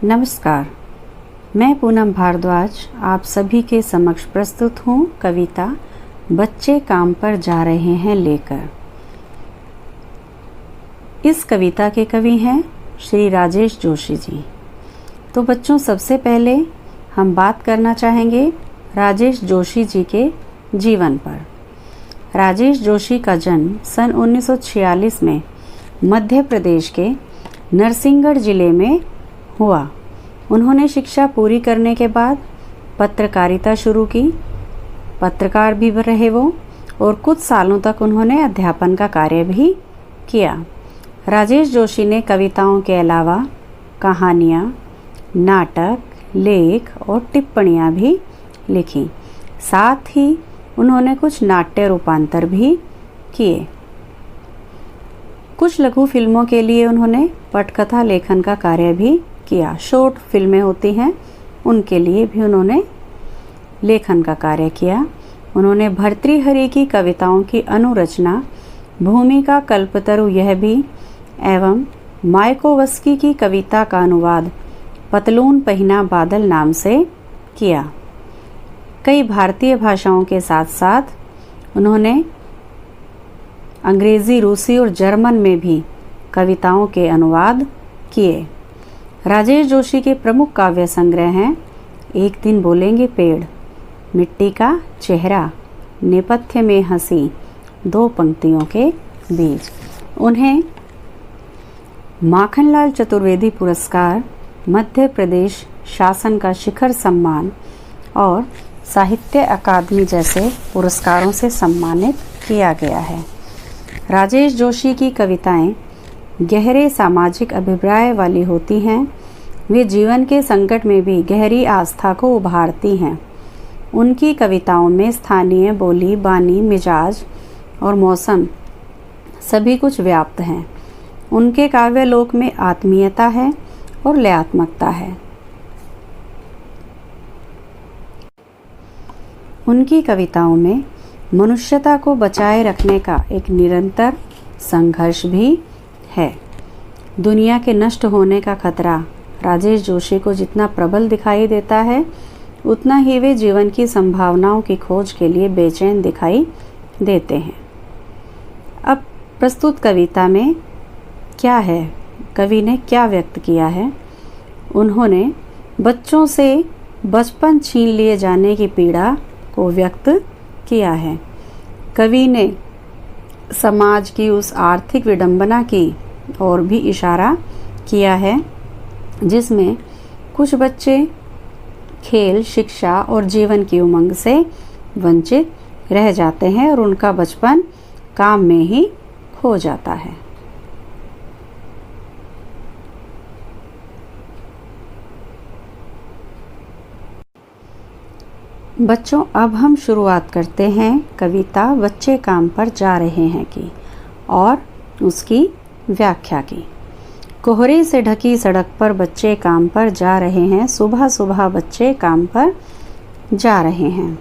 नमस्कार, मैं पूनम भारद्वाज आप सभी के समक्ष प्रस्तुत हूँ कविता बच्चे काम पर जा रहे हैं लेकर। इस कविता के कवि हैं श्री राजेश जोशी जी। तो बच्चों, सबसे पहले हम बात करना चाहेंगे राजेश जोशी जी के जीवन पर। राजेश जोशी का जन्म सन 1946 में मध्य प्रदेश के नरसिंहगढ़ जिले में हुआ। उन्होंने शिक्षा पूरी करने के बाद पत्रकारिता शुरू की। पत्रकार भी रहे वो, और कुछ सालों तक उन्होंने अध्यापन का कार्य भी किया। राजेश जोशी ने कविताओं के अलावा कहानियाँ, नाटक, लेख और टिप्पणियाँ भी लिखी। साथ ही उन्होंने कुछ नाट्य रूपांतर भी किए। कुछ लघु फिल्मों के लिए उन्होंने पटकथा लेखन का कार्य भी किया। शॉर्ट फिल्में होती हैं, उनके लिए भी उन्होंने लेखन का कार्य किया। उन्होंने भर्तृहरि की कविताओं की अनुरचना भूमिका कल्पतरु यह भी एवं मायकोवस्की की कविता का अनुवाद पतलून पहिना बादल नाम से किया। कई भारतीय भाषाओं के साथ साथ उन्होंने अंग्रेज़ी, रूसी और जर्मन में भी कविताओं के अनुवाद किए। राजेश जोशी के प्रमुख काव्य संग्रह हैं एक दिन बोलेंगे पेड़, मिट्टी का चेहरा, नेपथ्य में हंसी, दो पंक्तियों के बीच। उन्हें माखनलाल चतुर्वेदी पुरस्कार, मध्य प्रदेश शासन का शिखर सम्मान और साहित्य अकादमी जैसे पुरस्कारों से सम्मानित किया गया है। राजेश जोशी की कविताएं गहरे सामाजिक अभिप्राय वाली होती हैं। वे जीवन के संकट में भी गहरी आस्था को उभारती हैं। उनकी कविताओं में स्थानीय बोली, बानी, मिजाज और मौसम सभी कुछ व्याप्त हैं। उनके काव्य लोक में आत्मीयता है और लयात्मकता है। उनकी कविताओं में मनुष्यता को बचाए रखने का एक निरंतर संघर्ष भी है। दुनिया के नष्ट होने का खतरा राजेश जोशी को जितना प्रबल दिखाई देता है, उतना ही वे जीवन की संभावनाओं की खोज के लिए बेचैन दिखाई देते हैं। अब प्रस्तुत कविता में क्या है, कवि ने क्या व्यक्त किया है? उन्होंने बच्चों से बचपन छीन लिए जाने की पीड़ा को व्यक्त किया है। कवि ने समाज की उस आर्थिक विडंबना की ओर भी इशारा किया है जिसमें कुछ बच्चे खेल, शिक्षा और जीवन की उमंग से वंचित रह जाते हैं और उनका बचपन काम में ही खो जाता है। बच्चों, अब हम शुरुआत करते हैं कविता बच्चे काम पर जा रहे हैं की और उसकी व्याख्या की। कोहरे से ढकी सड़क पर बच्चे काम पर जा रहे हैं, सुबह सुबह बच्चे काम पर जा रहे हैं।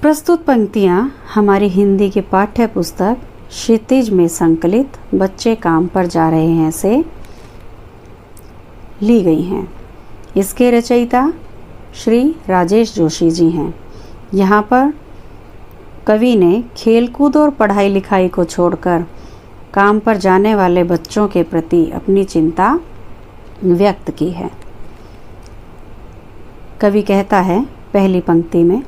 प्रस्तुत पंक्तियाँ हमारी हिंदी की पाठ्य पुस्तक क्षितिज में संकलित बच्चे काम पर जा रहे हैं से ली गई हैं। इसके रचयिता श्री राजेश जोशी जी हैं। यहाँ पर कवि ने खेलकूद और पढ़ाई लिखाई को छोड़कर काम पर जाने वाले बच्चों के प्रति अपनी चिंता व्यक्त की है। कवि कहता है पहली पंक्ति में,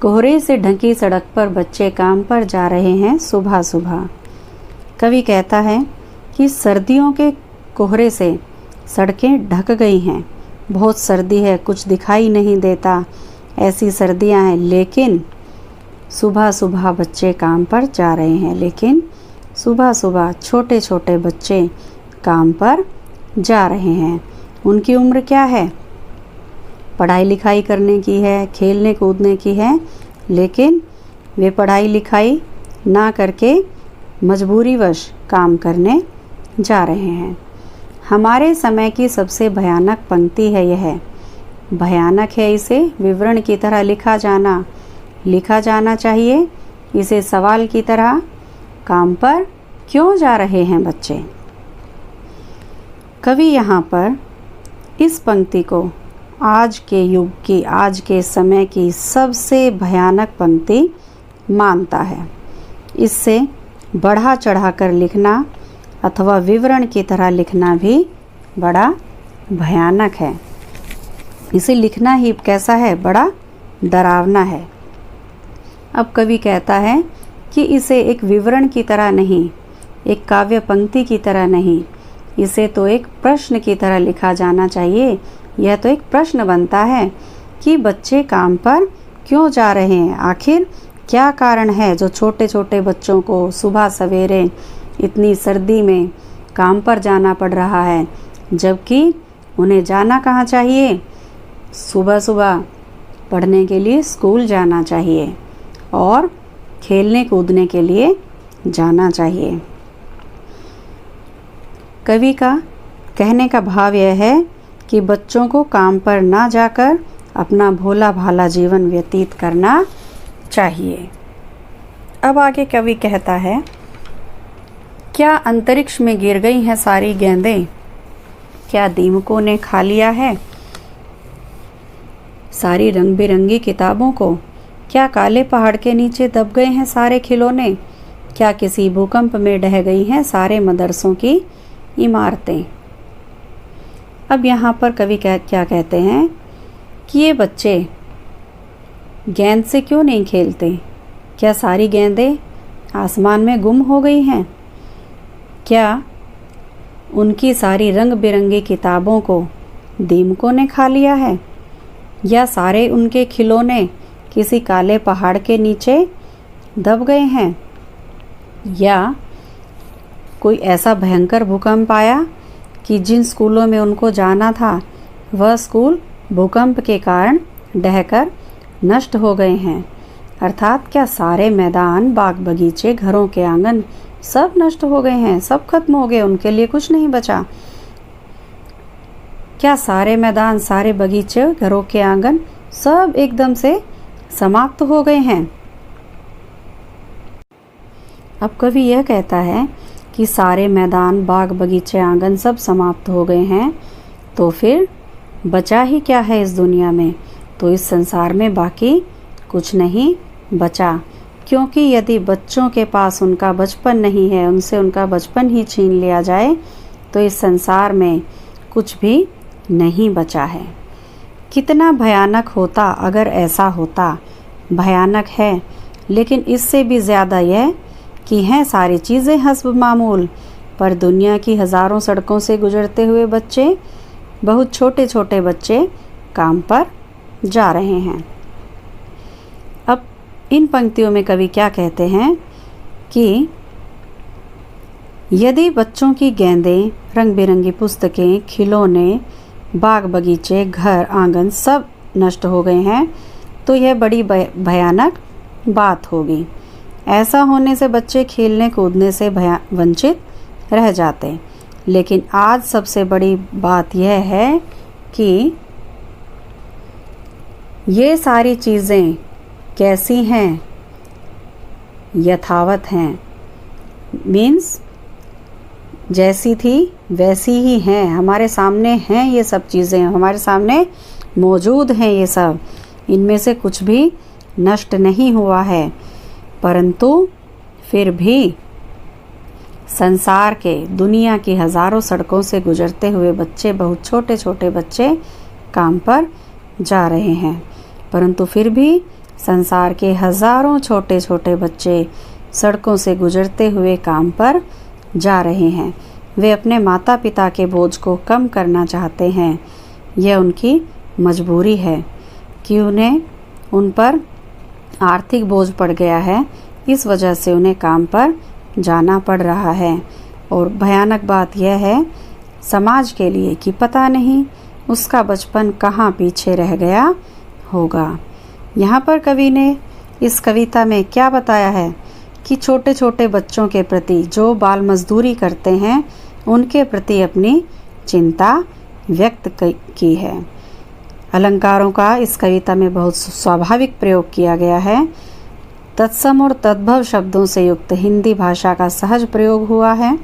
कोहरे से ढकी सड़क पर बच्चे काम पर जा रहे हैं सुबह सुबह। कवि कहता है कि सर्दियों के कोहरे से सड़कें ढक गई हैं। बहुत सर्दी है, कुछ दिखाई नहीं देता, ऐसी सर्दियां हैं, लेकिन सुबह सुबह बच्चे काम पर जा रहे हैं। लेकिन सुबह सुबह छोटे छोटे बच्चे काम पर जा रहे हैं। उनकी उम्र क्या है? पढ़ाई लिखाई करने की है, खेलने कूदने की है, लेकिन वे पढ़ाई लिखाई ना करके मजबूरीवश काम करने जा रहे हैं। हमारे समय की सबसे भयानक पंक्ति है यह। भयानक है, इसे विवरण की तरह लिखा जाना चाहिए। इसे सवाल की तरह काम पर क्यों जा रहे हैं बच्चे? कवि यहाँ पर इस पंक्ति को आज के युग की, आज के समय की सबसे भयानक पंक्ति मानता है। इससे बढ़ा चढ़ाकर लिखना अथवा विवरण की तरह लिखना भी बड़ा भयानक है। इसे लिखना ही कैसा है, बड़ा डरावना है। अब कवि कहता है कि इसे एक विवरण की तरह नहीं, एक काव्य पंक्ति की तरह नहीं, इसे तो एक प्रश्न की तरह लिखा जाना चाहिए। यह तो एक प्रश्न बनता है कि बच्चे काम पर क्यों जा रहे हैं, आखिर क्या कारण है जो छोटे छोटे बच्चों को सुबह सवेरे इतनी सर्दी में काम पर जाना पड़ रहा है, जबकि उन्हें जाना कहाँ चाहिए, सुबह सुबह पढ़ने के लिए स्कूल जाना चाहिए और खेलने कूदने के लिए जाना चाहिए। कवि का कहने का भाव यह है कि बच्चों को काम पर ना जाकर अपना भोला भाला जीवन व्यतीत करना चाहिए। अब आगे कवि कहता है, क्या अंतरिक्ष में गिर गई हैं सारी गेंदें, क्या दीमकों ने खा लिया है सारी रंग बिरंगी किताबों को, क्या काले पहाड़ के नीचे दब गए हैं सारे खिलौने, क्या किसी भूकंप में ढह गई हैं सारे मदरसों की इमारतें। अब यहाँ पर कवि क्या कहते हैं कि ये बच्चे गेंद से क्यों नहीं खेलते, क्या सारी गेंदें आसमान में गुम हो गई हैं, क्या उनकी सारी रंग बिरंगी किताबों को दीमकों ने खा लिया है, या सारे उनके खिलौने किसी काले पहाड़ के नीचे दब गए हैं, या कोई ऐसा भयंकर भूकंप आया कि जिन स्कूलों में उनको जाना था वह स्कूल भूकंप के कारण ढहकर नष्ट हो गए हैं। अर्थात क्या सारे मैदान, बाग बगीचे, घरों के आंगन सब नष्ट हो गए हैं, सब खत्म हो गए, उनके लिए कुछ नहीं बचा। क्या सारे मैदान, सारे बगीचे, घरों के आंगन सब एकदम से समाप्त हो गए हैं। अब कवि यह कहता है कि सारे मैदान, बाग बगीचे, आंगन सब समाप्त हो गए हैं, तो फिर बचा ही क्या है इस दुनिया में, तो इस संसार में बाकी कुछ नहीं बचा। क्योंकि यदि बच्चों के पास उनका बचपन नहीं है, उनसे उनका बचपन ही छीन लिया जाए, तो इस संसार में कुछ भी नहीं बचा है। कितना भयानक होता अगर ऐसा होता। भयानक है, लेकिन इससे भी ज़्यादा यह कि हैं सारी चीज़ें हस्ब मामूल, पर दुनिया की हज़ारों सड़कों से गुजरते हुए बच्चे, बहुत छोटे छोटे बच्चे काम पर जा रहे हैं। अब इन पंक्तियों में कवि क्या कहते हैं कि यदि बच्चों की गेंदें, रंग बिरंगी पुस्तकें, खिलौने, बाग बगीचे, घर आंगन सब नष्ट हो गए हैं, तो यह बड़ी भयानक बात होगी। ऐसा होने से बच्चे खेलने कूदने से वंचित रह जाते। लेकिन आज सबसे बड़ी बात यह है कि ये सारी चीज़ें कैसी हैं, यथावत हैं, मीन्स जैसी थी वैसी ही हैं, हमारे सामने हैं, ये सब चीज़ें हमारे सामने मौजूद हैं, ये सब, इनमें से कुछ भी नष्ट नहीं हुआ है। परंतु फिर भी संसार के, दुनिया की हज़ारों सड़कों से गुजरते हुए बच्चे, बहुत छोटे छोटे बच्चे काम पर जा रहे हैं, परंतु फिर भी संसार के हज़ारों छोटे छोटे बच्चे सड़कों से गुजरते हुए काम पर जा रहे हैं। वे अपने माता पिता के बोझ को कम करना चाहते हैं। यह उनकी मजबूरी है कि उन पर आर्थिक बोझ पड़ गया है, इस वजह से उन्हें काम पर जाना पड़ रहा है। और भयानक बात यह है समाज के लिए कि पता नहीं उसका बचपन कहाँ पीछे रह गया होगा। यहाँ पर कवि ने इस कविता में क्या बताया है कि छोटे छोटे बच्चों के प्रति, जो बाल मजदूरी करते हैं, उनके प्रति अपनी चिंता व्यक्त की है। अलंकारों का इस कविता में बहुत स्वाभाविक प्रयोग किया गया है। तत्सम और तद्भव शब्दों से युक्त हिंदी भाषा का सहज प्रयोग हुआ है।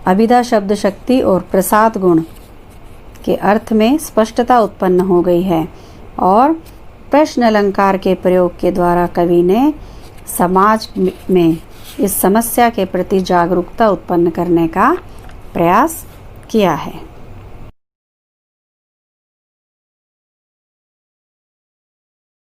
अभिधा शब्द शक्ति और प्रसाद गुण के अर्थ में स्पष्टता उत्पन्न हो गई है और प्रश्न अलंकार के प्रयोग के द्वारा कवि ने समाज में इस समस्या के प्रति जागरूकता उत्पन्न करने का प्रयास किया है।